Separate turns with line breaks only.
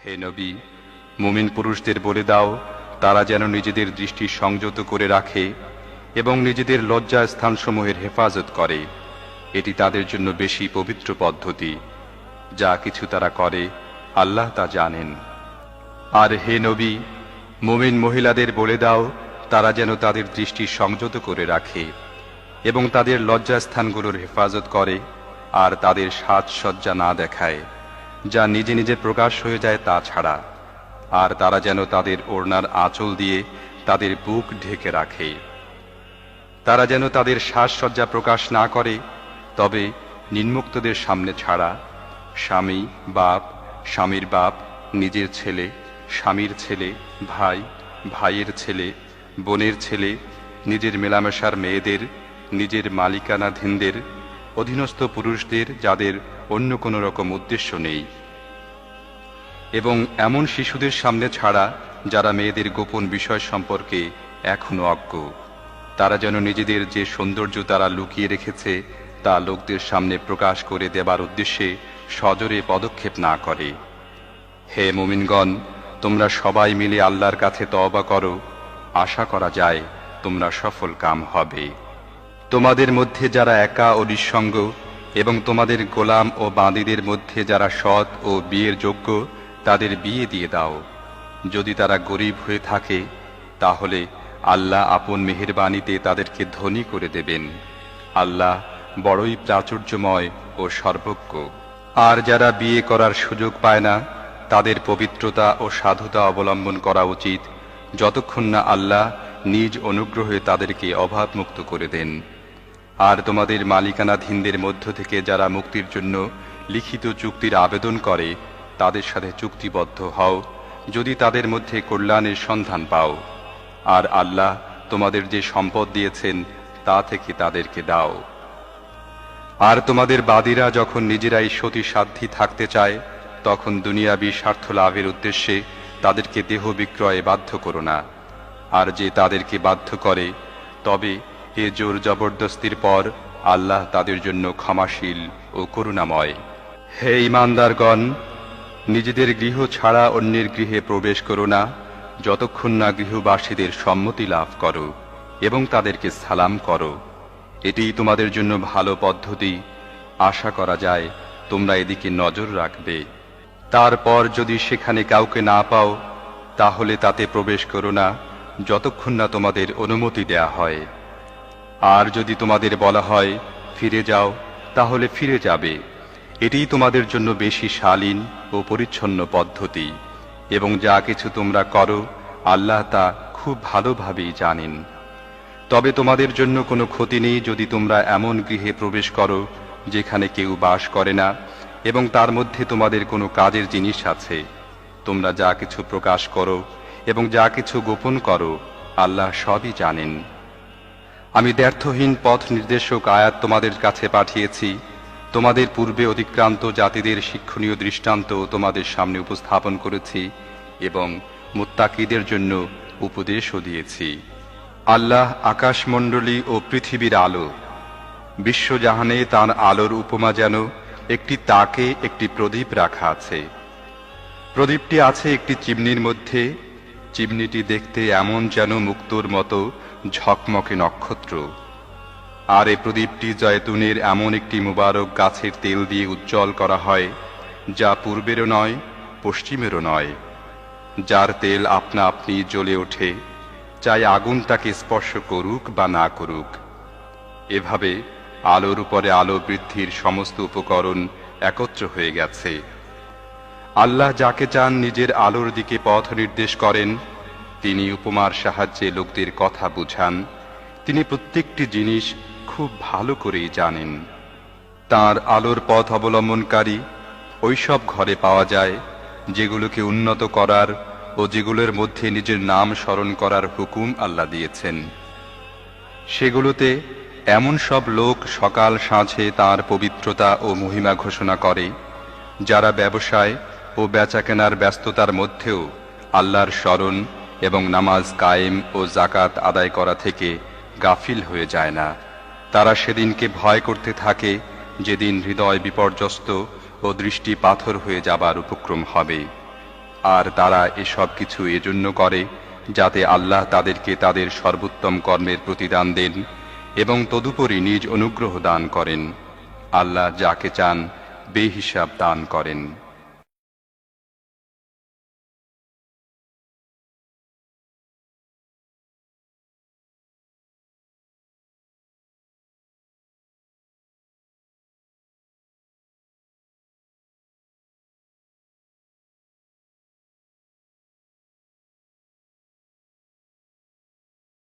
হে নবী, মুমিন পুরুষদের বলে দাও তারা যেন নিজেদের দৃষ্টি সংযত করে রাখে এবং নিজেদের লজ্জা স্থানসমূহের হেফাজত করে। এটি তাদের জন্য বেশি পবিত্র পদ্ধতি। যা কিছু তারা করে আল্লাহ তা জানেন। আর হে নবী, মুমিন মহিলাদের বলে দাও তারা যেন তাদের দৃষ্টি সংযত করে রাখে এবং তাদের লজ্জাস্থানগুলোর হেফাজত করে আর তাদের সাজসজ্জা না দেখায় যা নিজে নিজে প্রকাশ হয়ে যায় তা ছাড়া। আর তারা যেন তাদের ওড়নার আঁচল দিয়ে তাদের বুক ঢেকে রাখে। তারা যেন তাদের সাজসজ্জা প্রকাশ না করে, তবে নিম্মুক্তদের সামনে ছাড়া। স্বামী, বাপ, স্বামীর বাপ, নিজের ছেলে, স্বামীর ছেলে, ভাই, ভাইয়ের ছেলে, বোনের ছেলে, নিজের মেলামেশার মেয়েদের, নিজের মালিকানাধীনদের, অধীনস্থ পুরুষদের যাদের অন্য কোনো রকম উদ্দেশ্য নেই, এবং এমন শিশুদের সামনে ছাড়া যারা মেয়েদের গোপন বিষয় সম্পর্কে এখনো অজ্ঞ। তারা যেন নিজেদের যে সৌন্দর্য তারা লুকিয়ে রেখেছে তা লোকদের সামনে প্রকাশ করে দেবার উদ্দেশ্যে সজোরে পদক্ষেপ না করে। হে মুমিনগণ, তোমরা সবাই মিলে আল্লাহর কাছে তওবা করো, আশা করা যায় তোমরা সফল কাম হবে। তোমাদের মধ্যে যারা একা ও নিঃসঙ্গ এবং তোমাদের গোলাম ও বাঁদীদের মধ্যে যারা সৎ ও বিয়ের যোগ্য তাদের বিয়ে দিয়ে দাও। যদি তারা গরিব হয়ে থাকে তাহলে আল্লাহ আপন মেহেরবানিতে তাদেরকে ধনী করে দেবেন। আল্লাহ বড়ই প্রাচুর্যময় ও সর্বজ্ঞ। আর যারা বিয়ে করার সুযোগ পায় না তাদের পবিত্রতা ও সাধুতা অবলম্বন করা উচিত যতক্ষণ না আল্লাহ নিজ অনুগ্রহে তাদেরকে অভাবমুক্ত করে দেন। আর তোমাদের মালিকানাধীনদের মধ্য থেকে যারা মুক্তির জন্য লিখিত চুক্তির আবেদন করে তাদের সাথে চুক্তিবদ্ধ হও, যদি তাদের মধ্যে কল্যাণের সন্ধান পাও। আর আল্লাহ তোমাদের যে সম্পদ দিয়েছেন তা থেকে তাদেরকে দাও। আর তোমাদের বাদীরা যখন নিজেরাই সতী সাধ্যী থাকতে চায় তখন দুনিয়াবী স্বার্থ লাভের উদ্দেশ্যে তাদেরকে দেহ বিক্রয়ে বাধ্য করো না। আর যে তাদেরকে বাধ্য করে তবে এ জোর জবরদস্তির পর আল্লাহ তাদের জন্য ক্ষমাশীল ও করুণাময়। হে ঈমানদারগণ, নিজেদের গৃহ ছাড়া অন্যের গৃহে প্রবেশ করো না যতক্ষণ না গৃহবাসীদের সম্মতি লাভ করো এবং তাদেরকে সালাম করো। এটিই তোমাদের জন্য ভালো পদ্ধতি। আশা করা যায় তোমরা এদিকে নজর রাখবে। তারপর যদি সেখানে কাউকে না পাও তাহলে তাতে প্রবেশ করো না যতক্ষণ না তোমাদের অনুমতি দেয়া হয়। আর যদি তোমাদের বলা হয় ফিরে যাও তাহলে ফিরে যাবে। এটিই তোমাদের জন্য বেশি শালীন ও পরিচ্ছন্ন পদ্ধতি, এবং যা কিছু তোমরা করো আল্লাহ তা খুব ভালোভাবেই জানেন। তবে তোমাদের জন্য কোনো ক্ষতি নেই যদি তোমরা এমন গৃহে প্রবেশ করো যেখানে কেউ বাস করে না এবং তার মধ্যে তোমাদের কোনো কাজের জিনিস আছে। তোমরা যা কিছু প্রকাশ করো এবং যা কিছু গোপন করো আল্লাহ সবই জানেন। আমি দ্ব্যর্থহীন পথ নির্দেশক আয়াত তোমাদের কাছে পাঠিয়েছি। তোমাদের পূর্বে অতিক্রান্ত জাতিদের শিক্ষণীয় দৃষ্টান্ত তোমাদের সামনে উপস্থাপন করেছি এবং মুত্তাকিদের জন্য উপদেশও দিয়েছি। আল্লাহ আকাশমণ্ডলী ও পৃথিবীর আলো। বিশ্বজাহানে তাঁর আলোর উপমা যেন একটি তাকে একটি প্রদীপ রাখা আছে। প্রদীপটি আছে একটি চিমনির মধ্যে। চিমনিটি দেখতে এমন যেন মুক্তোর মতো ঝকমকে নক্ষত্র। আর এই প্রদীপটি জয়তুনের এমন একটি মুবারক গাছের তেল দিয়ে উজ্জ্বল করা হয় যা পূর্বেরও নয় পশ্চিমেরও নয়, যার তেল আপনা আপনি জ্বলে ওঠে, চাই আগুন তাকে স্পর্শ করুক বা না করুক। এভাবে আলোর উপরে আলো বৃদ্ধির সমস্ত উপকরণ একত্র হয়ে গেছে। আল্লাহ যাকে চান নিজের আলোর দিকে পথ নির্দেশ করেন। তিনি উপমার সাহায্যে লোকদের কথা বুঝান। তিনি প্রত্যেকটি জিনিস খুব ভালো করেই জানেন। তাঁর আলোর পথ অবলম্বনকারী ওইসব ঘরে পাওয়া যায় যেগুলোকে উন্নত করার ও যেগুলোর মধ্যে নিজের নাম স্মরণ করার হুকুম আল্লাহ দিয়েছেন। সেগুলোতে এমন সব লোক সকাল সাঁঝে তাঁর পবিত্রতা ও মহিমা ঘোষণা করে যারা ব্যবসায় ও বেচাকেনার ব্যস্ততার মধ্যেও আল্লাহর স্মরণ এবং নামাজ কায়েম ও জাকাত আদায় করা থেকে গাফিল হয়ে যায় না। তারা সেদিনকে ভয় করতে থাকে যেদিন হৃদয় বিপর্যস্ত ও দৃষ্টি পাথর হয়ে যাবার উপক্রম হবে। আর তারা এসব কিছু এজন্য করে যাতে আল্লাহ তাদেরকে তাদের সর্বোত্তম কর্মের প্রতিদান দেন এবং তদুপরি নিজ অনুগ্রহ দান করেন। আল্লাহ যাকে চান বেহিসাব দান করেন।